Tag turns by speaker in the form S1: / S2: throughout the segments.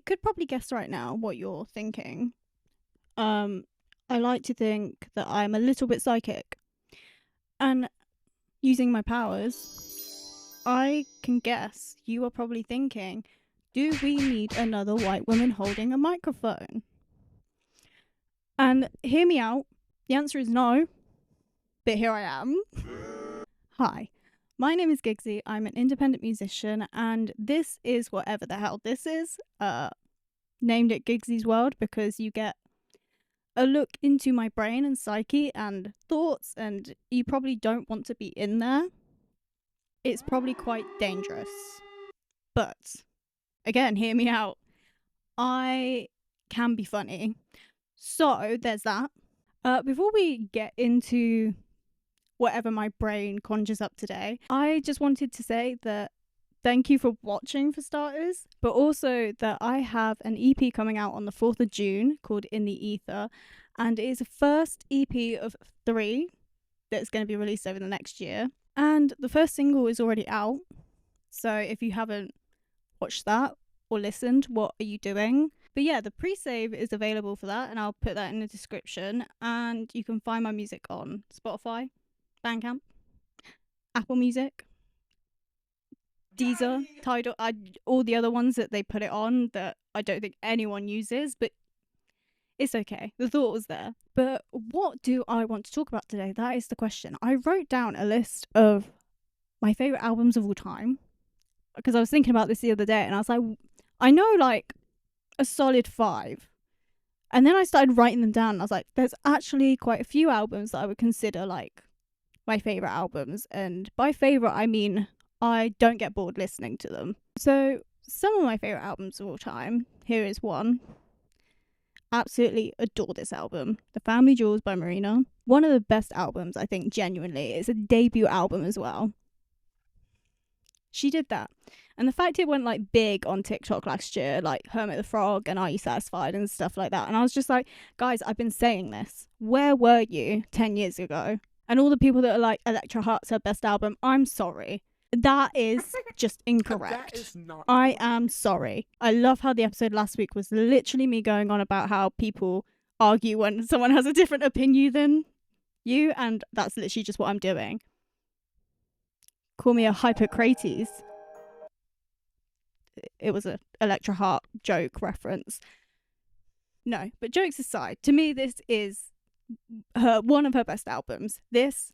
S1: could probably guess right now what you're thinking. I like to think that I'm a little bit psychic. And using my powers, I can guess you are probably thinking, do we need another white woman holding a microphone? And hear me out. The answer is no. But here I am. Hi. My name is Giggsy. I'm an independent musician, and this is whatever the hell this is. Named it Giggsy's World because you get a look into my brain and psyche and thoughts, and you probably don't want to be in there. It's probably quite dangerous. But, again, hear me out. I can be funny. So, there's that. Before we get into whatever my brain conjures up today, I just wanted to say that thank you for watching, for starters, but also that I have an EP coming out on the 4th of June called In the Ether, and it is the first EP of 3 that's going to be released over the next year. And the first single is already out, so if you haven't watched that or listened, what are you doing? But yeah, the pre-save is available for that, and I'll put that in the description, and you can find my music on Spotify, Bandcamp, Apple Music, Deezer, Tidal, all the other ones that they put it on that I don't think anyone uses, but it's okay. The thought was there. But what do I want to talk about today? That is the question. I wrote down a list of my favourite albums of all time because I was thinking about this the other day, and I was like, I know like a solid 5. And then I started writing them down, and I was like, there's actually quite a few albums that I would consider like my favourite albums. And by favourite, I mean I don't get bored listening to them. So some of my favourite albums of all time, here is one. Absolutely adore this album. The Family Jewels by Marina. One of the best albums, I think, genuinely. It's a debut album as well. She did that. And the fact it went like big on TikTok last year, like Hermit the Frog and Are You Satisfied and stuff like that. And I was just like, guys, I've been saying this. Where were you 10 years ago? And all the people that are like, Electra Heart's her best album, I'm sorry. That is just incorrect.
S2: That is not.
S1: I am sorry. I love how the episode last week was literally me going on about how people argue when someone has a different opinion than you, and that's literally just what I'm doing. Call me a Hippocrates. It was a Electra Heart joke reference. No, but jokes aside, to me this is one of her best albums. This,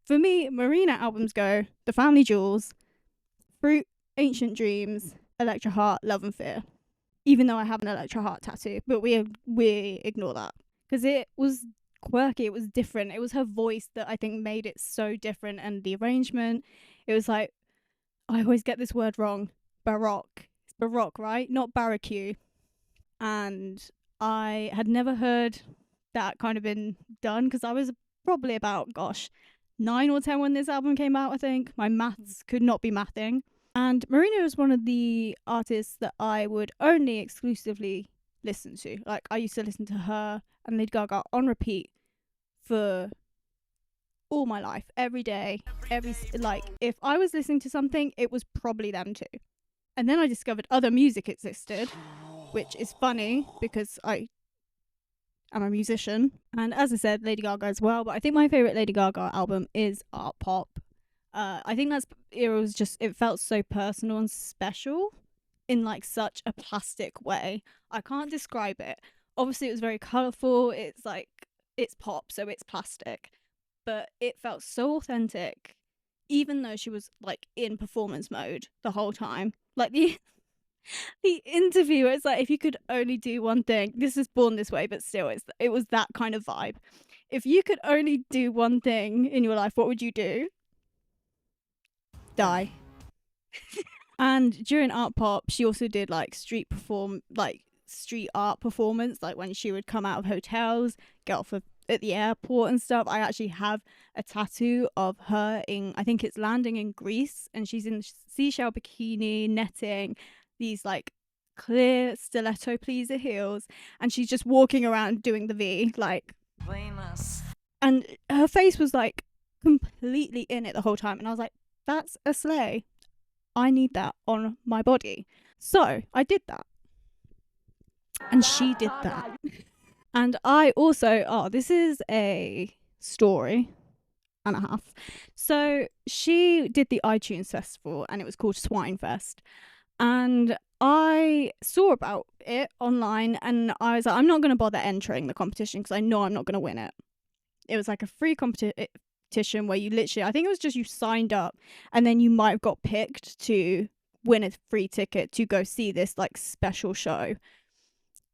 S1: for me, Marina albums go The Family Jewels, Fruit, Ancient Dreams, Electra Heart, Love and Fear. Even though I have an Electra Heart tattoo, but we ignore that because it was quirky, it was different. It was her voice that I think made it so different, and the arrangement. It was like, I always get this word wrong, baroque. It's baroque, right? Not barraque. And I had never heard that kind of been done because I was probably about 9 or 10 when this album came out. I think my maths could not be mathing. And Marina was one of the artists that I would only exclusively listen to. Like, I used to listen to her and Lady Gaga on repeat for all my life, every day, like, if I was listening to something, it was probably them too. And then I discovered other music existed, which is funny because I am a musician, and as I said, Lady Gaga as well. But I think my favourite Lady Gaga album is Art Pop. I think it felt so personal and special in like such a plastic way. I can't describe it. Obviously it was very colourful, it's like, it's pop, so it's plastic, but it felt so authentic, even though she was like in performance mode the whole time. Like the interview, it's like, if you could only do one thing, this is Born This Way, but still it was that kind of vibe. If you could only do one thing in your life, what would you do? Die. And during Art Pop, she also did like street art performance, like when she would come out of hotels, get off at the airport and stuff. I actually have a tattoo of her in, I think it's landing in Greece, and she's in seashell bikini, netting, these like clear stiletto pleaser heels, and she's just walking around doing the V, like, famous. And her face was like completely in it the whole time, and I was like, that's a slay. I need that on my body. So I did that. And she did that. And I also, this is a story and a half. So she did the iTunes festival and it was called Swinefest. And I saw about it online and I was like, I'm not going to bother entering the competition because I know I'm not going to win it. It was like a free competition where you literally, I think it was just you signed up and then you might have got picked to win a free ticket to go see this like special show.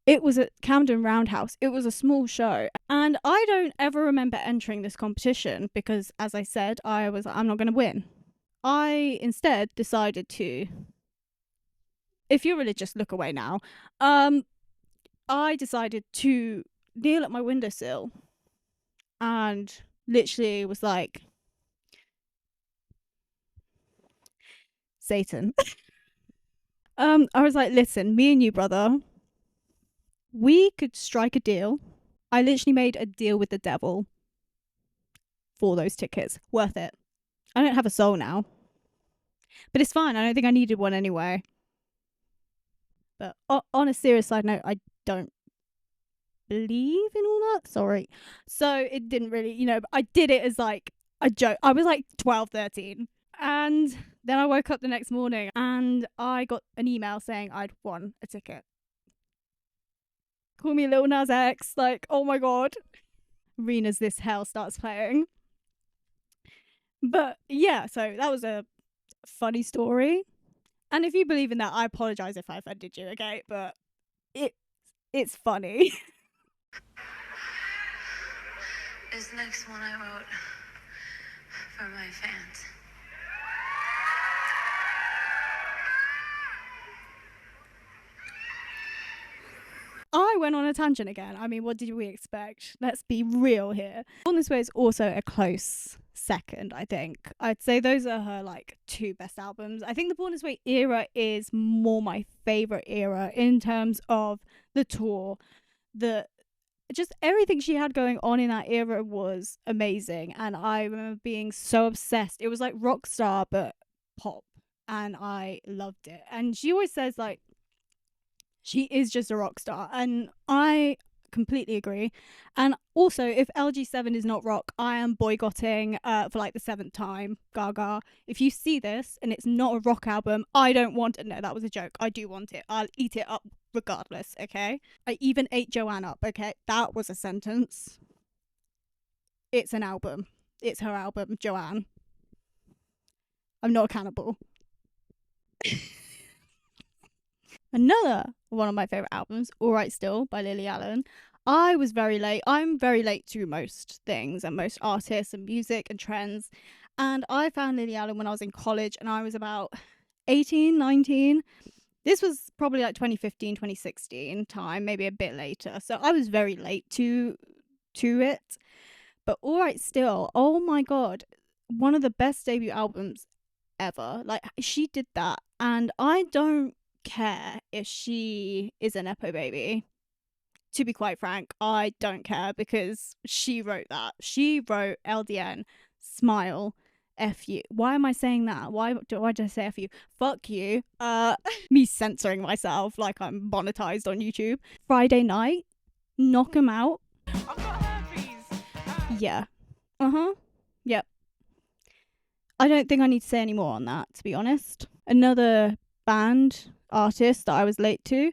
S1: It was at Camden Roundhouse. It was a small show. And I don't ever remember entering this competition because, as I said, I was like, I'm not going to win. I instead decided to, if you're religious, look away now. I decided to kneel at my windowsill and literally was like, Satan. I was like, listen, me and you, brother, we could strike a deal. I literally made a deal with the devil for those tickets. Worth it. I don't have a soul now. But it's fine. I don't think I needed one anyway. But on a serious side note, I don't believe in all that. Sorry. So it didn't really, I did it as like a joke. I was like 12, 13. And then I woke up the next morning and I got an email saying I'd won a ticket. Call me Lil Nas X. Like, oh my God. Rena's This Hell starts playing. But yeah, so that was a funny story. And if you believe in that, I apologize if I offended you, okay? But it's funny.
S2: This next one I wrote for my fans.
S1: I went on a tangent again. I mean, what did we expect? Let's be real here. Born This Way is also a close second, I think. I'd say those are her like two best albums. I think the Born This Way era is more my favorite era in terms of the tour. Just everything she had going on in that era was amazing. And I remember being so obsessed. It was like Rockstar, but pop. And I loved it. And she always says like, she is just a rock star, and I completely agree. And also, if LG7 is not rock, I am boycotting for like the 7th time. Gaga, if you see this and it's not a rock album, I don't want it. No, that was a joke. I do want it. I'll eat it up regardless, okay? I even ate Joanne up, okay? That was a sentence. It's an album. It's her album, Joanne. I'm not a cannibal. Another one of my favourite albums, Alright Still by Lily Allen. I was very late. I'm very late to most things and most artists and music and trends. And I found Lily Allen when I was in college and I was about 18, 19. This was probably like 2015, 2016 time, maybe a bit later. So I was very late to it. But Alright Still, oh my God, one of the best debut albums ever. Like, she did that. And I don't care if she is an Nepo baby. To be quite frank, I don't care because she wrote that. She wrote LDN, Smile, F you. Why am I saying that? Why do I just say F you? Fuck you. Me censoring myself like I'm monetized on YouTube. Friday Night, Knock 'em Out.
S2: I've got herpes.
S1: Yeah. Yep. I don't think I need to say any more on that, to be honest. Another band artist that I was late to,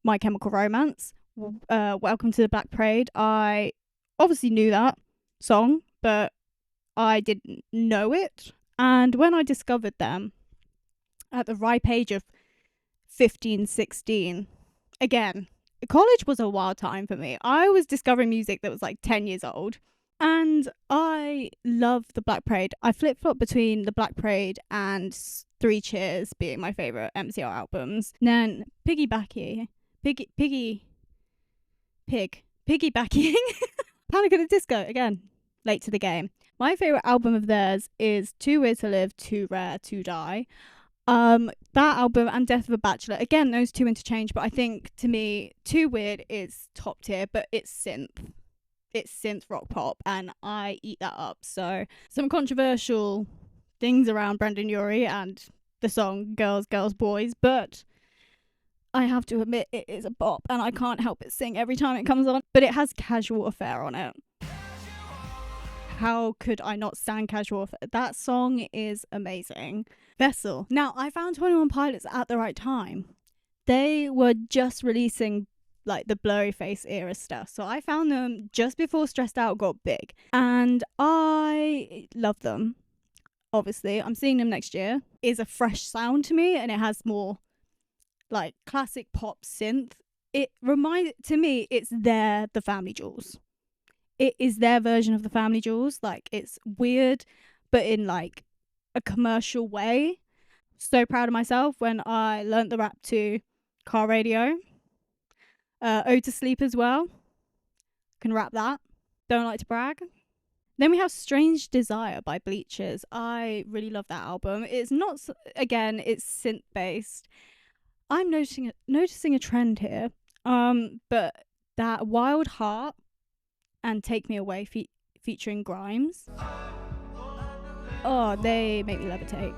S1: My Chemical Romance. Welcome to the Black Parade. I obviously knew that song, but I didn't know it. And when I discovered them at the ripe age of 15, 16, again, college was a wild time for me. I was discovering music that was like 10 years old. And I love the Black Parade. I flip-flop between the Black Parade and Three Cheers being my favourite MCR albums. Then piggybacking Panic at the Disco, again, late to the game. My favourite album of theirs is Too Weird to Live, Too Rare to Die. That album and Death of a Bachelor, again, those two interchange, but I think to me Too Weird is top tier, but it's synth rock pop and I eat that up. So some controversial things around Brendan Urie and the song Girls, Girls, Boys, but I have to admit it is a bop, and I can't help but sing every time it comes on. But it has Casual Affair on it. How could I not stand Casual Affair? That song is amazing. Vessel. Now, I found 21 Pilots at the right time. They were just releasing like the Blurry Face era stuff. So I found them just before Stressed Out got big. And I love them. Obviously, I'm seeing them next year. It's a fresh sound to me, and it has more like classic pop synth. It reminds to me it's the Family Jewels. It is their version of the Family Jewels. Like, it's weird, but in like a commercial way. So proud of myself when I learnt the rap to Car Radio. Ode to Sleep as well. Can rap that. Don't like to brag. Then we have Strange Desire by Bleachers. I really love that album. It's not, again, it's synth based. I'm noticing a trend here. But that Wild Heart and Take Me Away featuring Grimes. Oh, they make me levitate.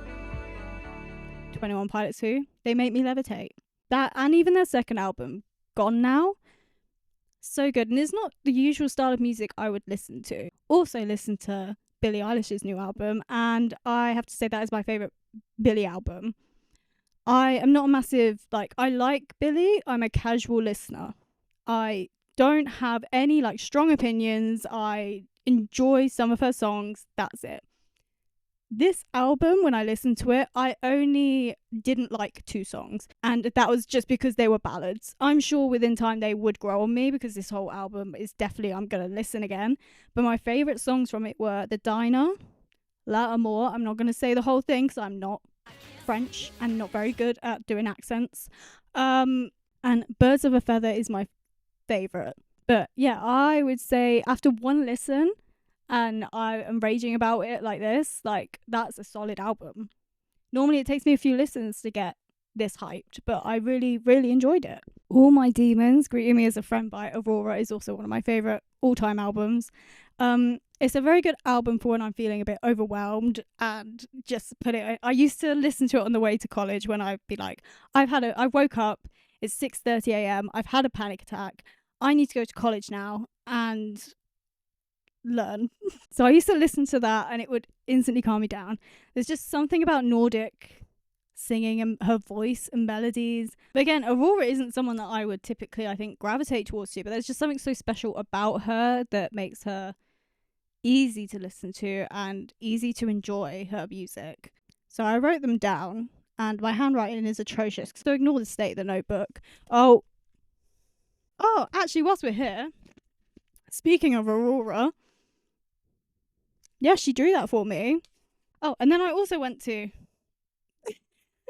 S1: 21 Pilots who? They make me levitate. That, and even their second album, Gone Now. So good. And it's not the usual style of music I would listen to. Also listen to Billie Eilish's new album, and I have to say that is my favourite Billie album. I am not a massive, I like Billie. I'm a casual listener. I don't have any strong opinions. I enjoy some of her songs. That's it. This album, when I listened to it, I only didn't like 2 songs, and that was just because they were ballads. I'm sure within time they would grow on me, because this whole album is definitely, I'm gonna listen again. But my favourite songs from it were The Diner, La Amour. I'm not gonna say the whole thing because I'm not French and not very good at doing accents. And Birds of a Feather is my favourite. But yeah, I would say after one listen, and I am raging about it like this, that's a solid album. Normally it takes me a few listens to get this hyped, but I really, really enjoyed it. All My Demons, Greeting Me as a Friend by Aurora is also one of my favourite all-time albums. It's a very good album for when I'm feeling a bit overwhelmed, and just I used to listen to it on the way to college when I'd be like, I woke up, it's 6:30 a.m, I've had a panic attack, I need to go to college now and learn. So I used to listen to that, and it would instantly calm me down. There's just something about Nordic singing and her voice and melodies. But again, Aurora isn't someone that I would typically, I think, gravitate towards but there's just something so special about her that makes her easy to listen to and easy to enjoy her music. So I wrote them down, and my handwriting is atrocious, so ignore the state of the notebook. Oh, actually, whilst we're here, speaking of Aurora, yeah, she drew that for me. Oh, and then I also went to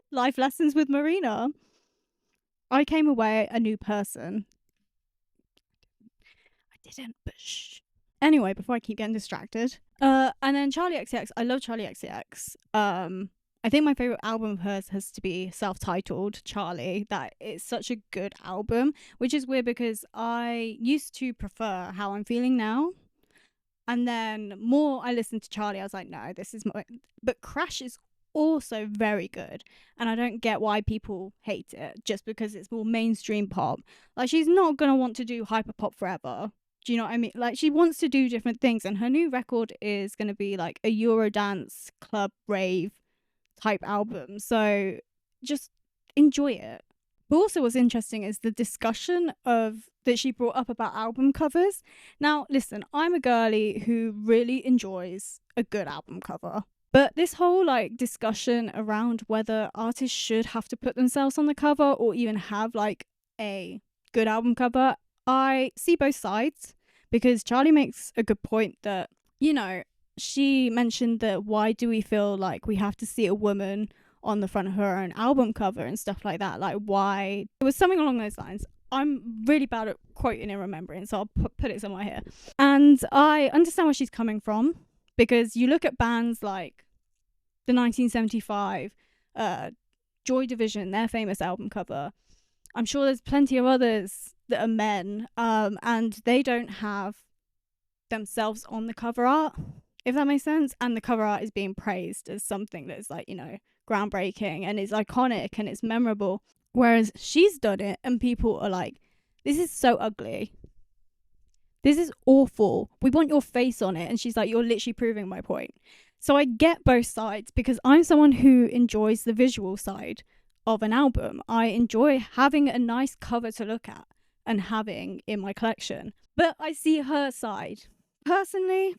S1: life lessons with Marina. I came away a new person. I didn't, but shh. Anyway, before I keep getting distracted. And then Charlie XCX. I love Charlie XCX. I think my favourite album of hers has to be self-titled Charlie. That is such a good album, which is weird because I used to prefer How I'm Feeling Now. And then more I listened to Charlie, I was like, no, this is my... But Crash is also very good. And I don't get why people hate it just because it's more mainstream pop. She's not going to want to do hyperpop forever. Do you know what I mean? She wants to do different things. And her new record is going to be a Eurodance club rave type album. So just enjoy it. But also what's interesting is the discussion that she brought up about album covers. Now, listen, I'm a girly who really enjoys a good album cover. But this whole discussion around whether artists should have to put themselves on the cover or even have a good album cover, I see both sides, because Charlie makes a good point that, she mentioned that why do we feel like we have to see a woman on the front of her own album cover and stuff like that? Why? It was something along those lines. I'm really bad at quoting and remembering, so I'll put it somewhere here. And I understand where she's coming from, because you look at bands like the 1975 Joy Division, their famous album cover. I'm sure there's plenty of others that are men, and they don't have themselves on the cover art, if that makes sense. And the cover art is being praised as something that is groundbreaking and is iconic and it's memorable. Whereas she's done it and people are like, this is so ugly. This is awful. We want your face on it. And she's like, you're literally proving my point. So I get both sides because I'm someone who enjoys the visual side of an album. I enjoy having a nice cover to look at and having in my collection. But I see her side. Personally,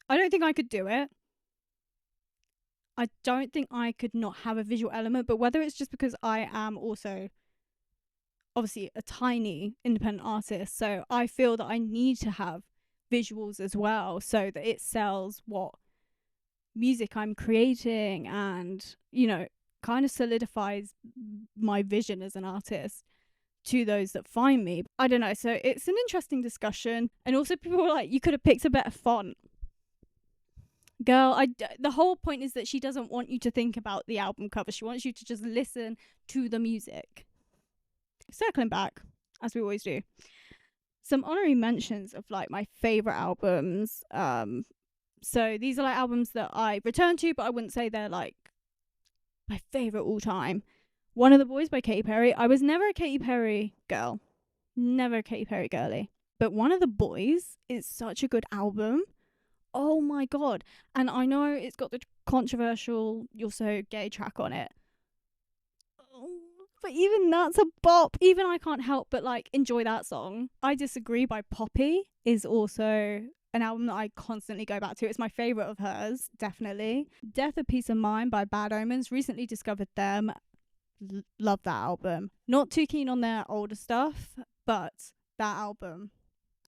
S1: I don't think I could do it. I don't think I could not have a visual element, but whether it's just because I am also obviously a tiny independent artist, so I feel that I need to have visuals as well so that it sells what music I'm creating and, you know, kind of solidifies my vision as an artist to those that find me. I don't know, so it's an interesting discussion. And also people were like, you could have picked a better font. Girl, the whole point is that she doesn't want you to think about the album cover. She wants you to just listen to the music. Circling back, as we always do, some honorary mentions of like my favorite albums. So these are like albums that I return to, but I wouldn't say they're like my favorite all time. One of the Boys by Katy Perry. I was never a Katy Perry girl, never a Katy Perry girly, but One of the Boys is such a good album. Oh my god. And I know it's got the controversial You're So Gay track on it, but even that's a bop. Even I can't help but like enjoy that song. I Disagree by Poppy is also an album that I constantly go back to. It's my favorite of hers, definitely. Death of Peace of Mind by Bad Omens. Recently discovered them. Love that album. Not too keen on their older stuff, but that album.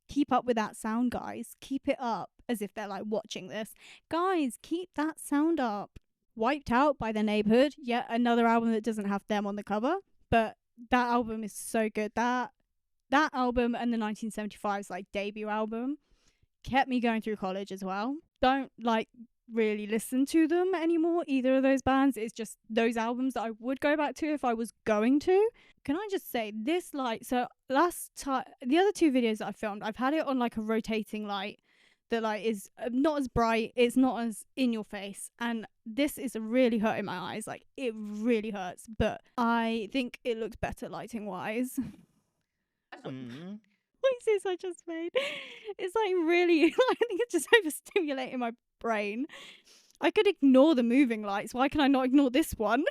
S1: Keep up with that sound, guys. Keep it up. As if they're like watching this. Guys, keep that sound up. Wiped Out by The Neighborhood. Yet another album that doesn't have them on the cover. But that album is so good. That album and the 1975's like debut album kept me going through college as well. Don't like really listen to them anymore, either of those bands. It's just those albums that I would go back to if I was going to. Can I just say this light? So last time, the other two videos that I filmed, I've had it on like a rotating light that like is not as bright, it's not as in your face, and this is really hurting my eyes. Like it really hurts, but I think it looks better lighting wise. What is this I just made? It's like really, I think it's just overstimulating my brain. I could ignore the moving lights. Why can I not ignore this one?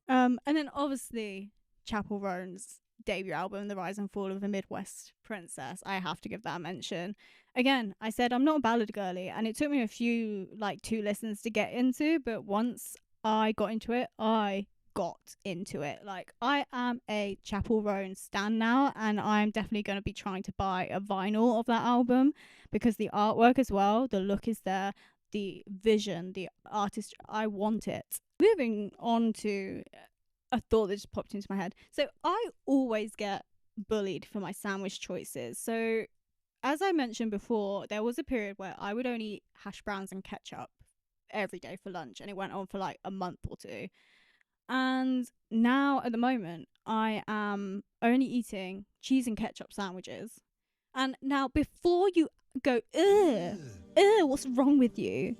S1: And then obviously Chapel Roan's debut album, The Rise and Fall of a Midwest Princess. I have to give that a mention. Again, I said I'm not a ballad girly, and it took me a few, like 2 listens to get into, but once I got into it, I got into it. Like, I am a Chapel Roan stan now, and I'm definitely going to be trying to buy a vinyl of that album because the artwork as well, the look is there, the vision, the artist, I want it. Moving on to a thought that just popped into my head. So I always get bullied for my sandwich choices. So as I mentioned before, there was a period where I would only eat hash browns and ketchup every day for lunch, and it went on for like a month or 2. And now at the moment, I am only eating cheese and ketchup sandwiches. And now before you go, what's wrong with you?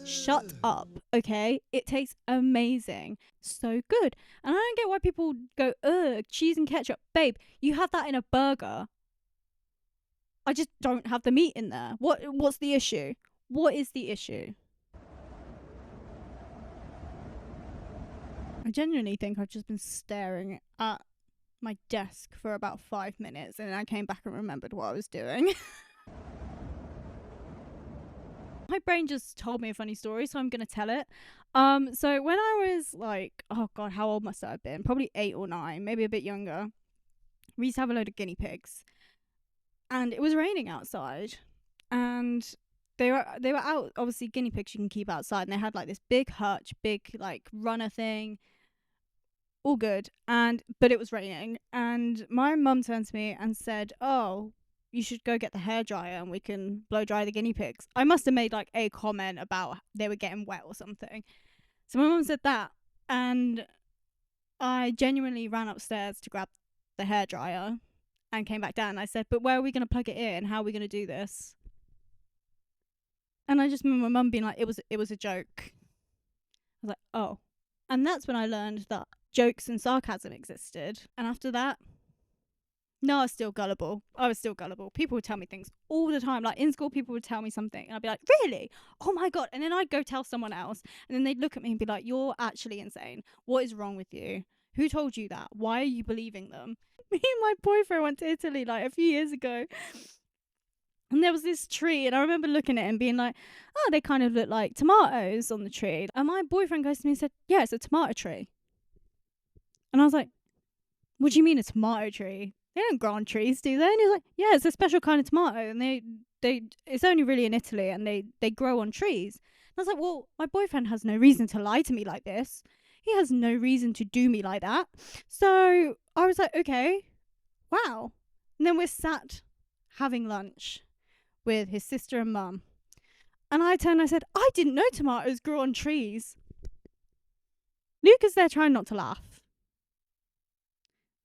S1: Shut up, okay? It tastes amazing. So good. And I don't get why people go, cheese and ketchup. Babe, you have that in a burger. I just don't have the meat in there. What's the issue? What is the issue? I genuinely think I've just been staring at my desk for about 5 minutes, and then I came back and remembered what I was doing. My brain just told me a funny story, so I'm gonna tell it. So when I was like, oh god, how old must I have been? Probably 8 or 9, maybe a bit younger. We used to have a load of guinea pigs, and it was raining outside, and they were out. Obviously, guinea pigs you can keep outside, and they had like this big hutch, big like runner thing, all good. But it was raining, and my mum turned to me and said, "Oh, you should go get the hairdryer and we can blow dry the guinea pigs." I must have made like a comment about they were getting wet or something. So my mum said that, and I genuinely ran upstairs to grab the hairdryer and came back down. And I said, "But where are we going to plug it in? How are we going to do this?" And I just remember my mum being like, it was a joke. I was like, oh. And that's when I learned that jokes and sarcasm existed. And after that, no, I was still gullible. People would tell me things all the time. Like in school, people would tell me something and I'd be like, really? Oh my God. And then I'd go tell someone else and then they'd look at me and be like, you're actually insane. What is wrong with you? Who told you that? Why are you believing them? Me and my boyfriend went to Italy like a few years ago. And there was this tree and I remember looking at it and being like, oh, they kind of look like tomatoes on the tree. And my boyfriend goes to me and said, yeah, it's a tomato tree. And I was like, what do you mean a tomato tree? They don't grow on trees, do they? And he's like, yeah, it's a special kind of tomato, and they it's only really in Italy, and they grow on trees. And I was like, well, my boyfriend has no reason to lie to me like this. He has no reason to do me like that. So I was like, okay, wow. And then we're sat having lunch with his sister and mum, and I turned and I said, I didn't know tomatoes grew on trees. Luca's there trying not to laugh.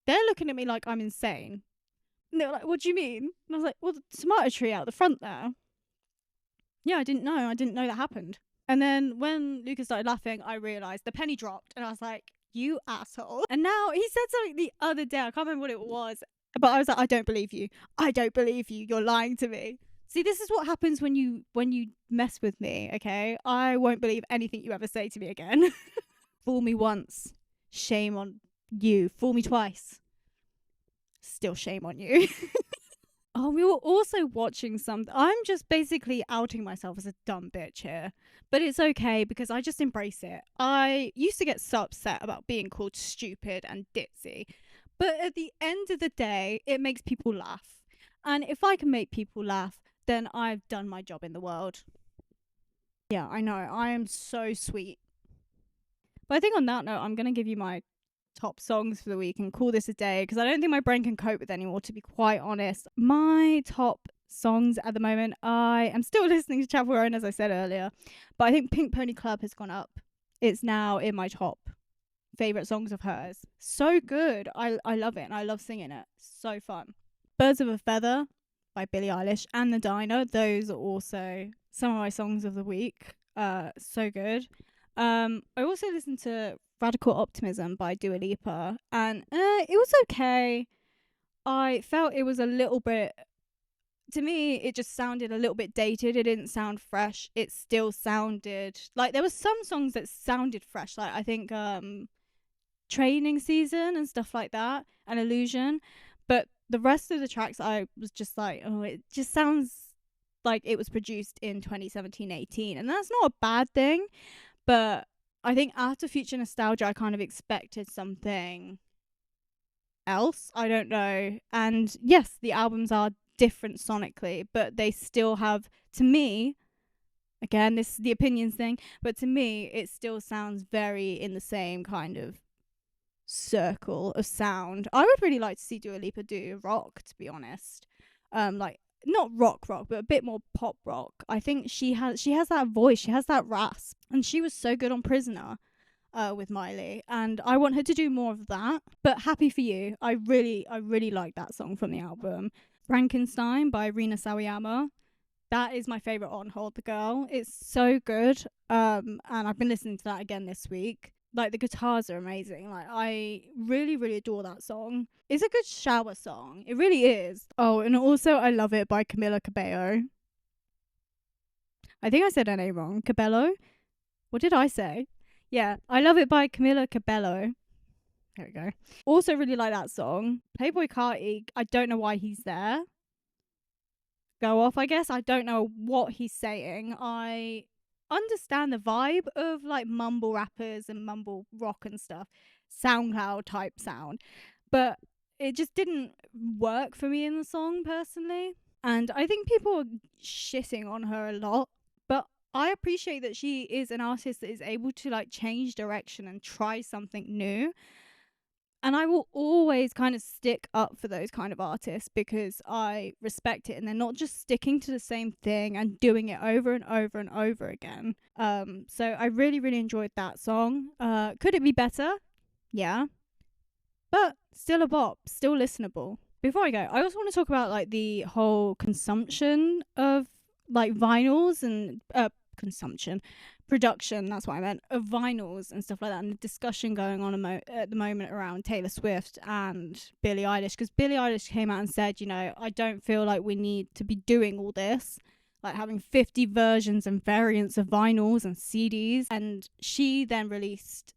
S1: They're looking at me like I'm insane. And they were like, what do you mean? And I was like, well, the tomato tree out the front there. Yeah, I didn't know. I didn't know that happened. And then when Lucas started laughing, I realised the penny dropped. And I was like, you asshole. And now he said something the other day. I can't remember what it was. But I was like, I don't believe you. I don't believe you. You're lying to me. See, this is what happens when you mess with me, okay? I won't believe anything you ever say to me again. Fool me once. Shame on you. Fool me twice. Still shame on you. Oh, we were also watching something. I'm just basically outing myself as a dumb bitch here. But it's okay because I just embrace it. I used to get so upset about being called stupid and ditzy. But at the end of the day, it makes people laugh. And if I can make people laugh, then I've done my job in the world. Yeah, I know. I am so sweet. But I think on that note, I'm going to give you my top songs for the week and call this a day because I don't think my brain can cope with anymore, to be quite honest. My top songs at the moment, I am still listening to Chapel Roan, as I said earlier, but I think Pink Pony Club has gone up. It's now in my top favourite songs of hers. So good. I love it and I love singing it. So fun. Birds of a Feather by Billie Eilish and The Diner. Those are also some of my songs of the week. So good. I also listened to Radical Optimism by Dua Lipa, and it was okay. I felt it was a little bit, to me, it just sounded a little bit dated. It didn't sound fresh. It still sounded like there were some songs that sounded fresh, like I think Training Season and stuff like that, and Illusion. But the rest of the tracks, I was just like, oh, it just sounds like it was produced in 2017-18, and that's not a bad thing. But I think after Future Nostalgia, I kind of expected something else. I don't know. And yes, the albums are different sonically, but they still have, to me, again, this is the opinions thing, but to me, it still sounds very in the same kind of circle of sound. I would really like to see Dua Lipa do rock, to be honest. Like, not rock, but a bit more pop rock. I think she has that voice, she has that rasp, and she was so good on Prisoner with Miley, and I want her to do more of that. But Happy for You, I really like that song from the album. Frankenstein by Rina Sawayama, that is my favourite on Hold the Girl. It's so good, and I've been listening to that again this week. Like, the guitars are amazing. Like, I really adore that song. It's a good shower song. It really is. Oh, and also I Love It by Camila Cabello. I think I said her name wrong. Cabello? What did I say? Yeah, I Love It by Camila Cabello. There we go. Also really like that song. Playboy Carti, I don't know why he's there. Go off, I guess. I don't know what he's saying. I understand the vibe of like mumble rappers and mumble rock and stuff, SoundCloud type sound, but it just didn't work for me in the song personally. And I think people are shitting on her a lot, but I appreciate that she is an artist that is able to like change direction and try something new. And I will always kind of stick up for those kind of artists because I respect it and they're not just sticking to the same thing and doing it over and over and over again. So I really enjoyed that song. Could it be better? Yeah. But still a bop, still listenable. Before I go, I also want to talk about like the whole consumption of like vinyls and production, that's what I meant, of vinyls and stuff like that, and the discussion going on at the moment around Taylor Swift and Billie Eilish, because Billie Eilish came out and said, you know, I don't feel like we need to be doing all this, like having 50 versions and variants of vinyls and CDs. And she then released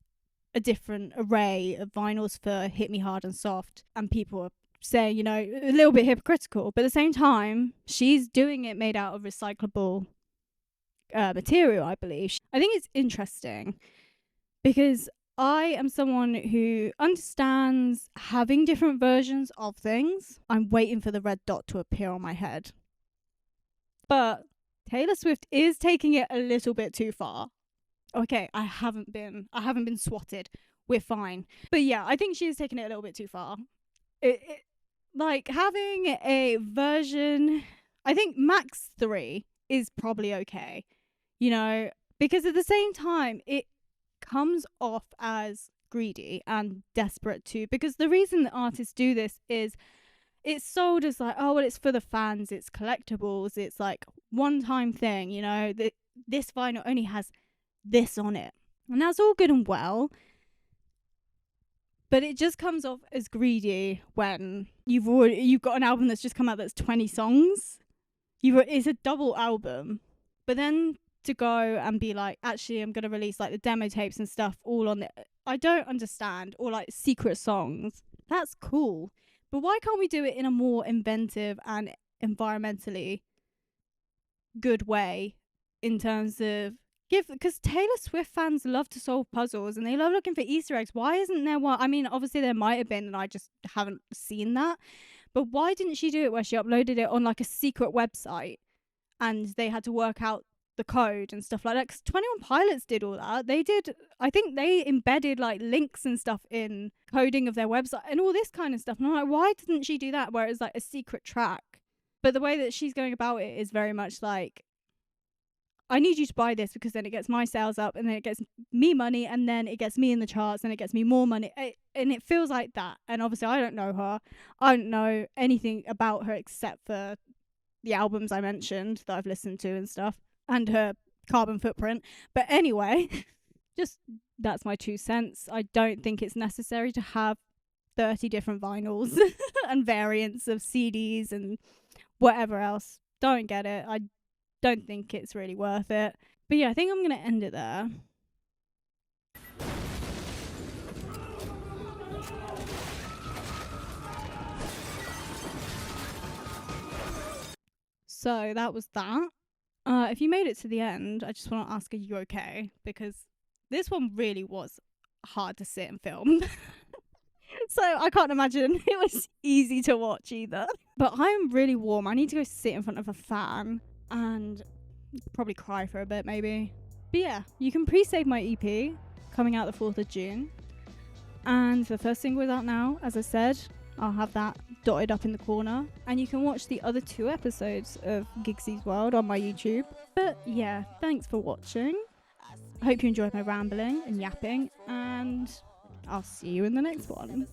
S1: a different array of vinyls for Hit Me Hard and Soft, and people are saying, you know, a little bit hypocritical, but at the same time, she's doing it made out of recyclable material, I believe. I think it's interesting because I am someone who understands having different versions of things. I'm waiting for the red dot to appear on my head. But Taylor Swift is taking it a little bit too far. Okay, I haven't been swatted. We're fine. But yeah, I think she is taking it a little bit too far. Like having a version, I think max 3 is probably okay. You know, because at the same time, it comes off as greedy and desperate too. Because the reason that artists do this is it's sold as like, oh, well, it's for the fans, it's collectibles, it's like one-time thing, you know, this vinyl only has this on it. And that's all good and well. But it just comes off as greedy when you've got an album that's just come out that's 20 songs. It's a double album. But then to go and be like, actually, I'm going to release like the demo tapes and stuff all on it. I don't understand. Or like secret songs. That's cool. But why can't we do it in a more inventive and environmentally good way in terms of because Taylor Swift fans love to solve puzzles and they love looking for Easter eggs. Why isn't there one? I mean, obviously there might have been and I just haven't seen that. But why didn't she do it where she uploaded it on like a secret website and they had to work out the code and stuff like that? Because 21 Pilots did all that. I think they embedded like links and stuff in coding of their website and all this kind of stuff. And I'm like, why didn't she do that where it's like a secret track? But the way that she's going about it is very much like, I need you to buy this because then it gets my sales up and then it gets me money and then it gets me in the charts and it gets me more money. And it feels like that. And obviously I don't know her. I don't know anything about her except for the albums I mentioned that I've listened to and stuff and her carbon footprint. But anyway, just that's my 2 cents. I don't think it's necessary to have 30 different vinyls and variants of CDs and whatever else. Don't get it. I don't think it's really worth it. But yeah, I think I'm going to end it there. So that was that. If you made it to the end, I just want to ask, are you okay? Because this one really was hard to sit and film. So I can't imagine it was easy to watch either. But I'm really warm. I need to go sit in front of a fan and probably cry for a bit maybe. But yeah, you can pre-save my EP coming out the 4th of June. And the first single is out now, as I said. I'll have that dotted up in the corner. And you can watch the other 2 episodes of Gigsy's World on my YouTube. But yeah, thanks for watching. I hope you enjoyed my rambling and yapping. And I'll see you in the next one.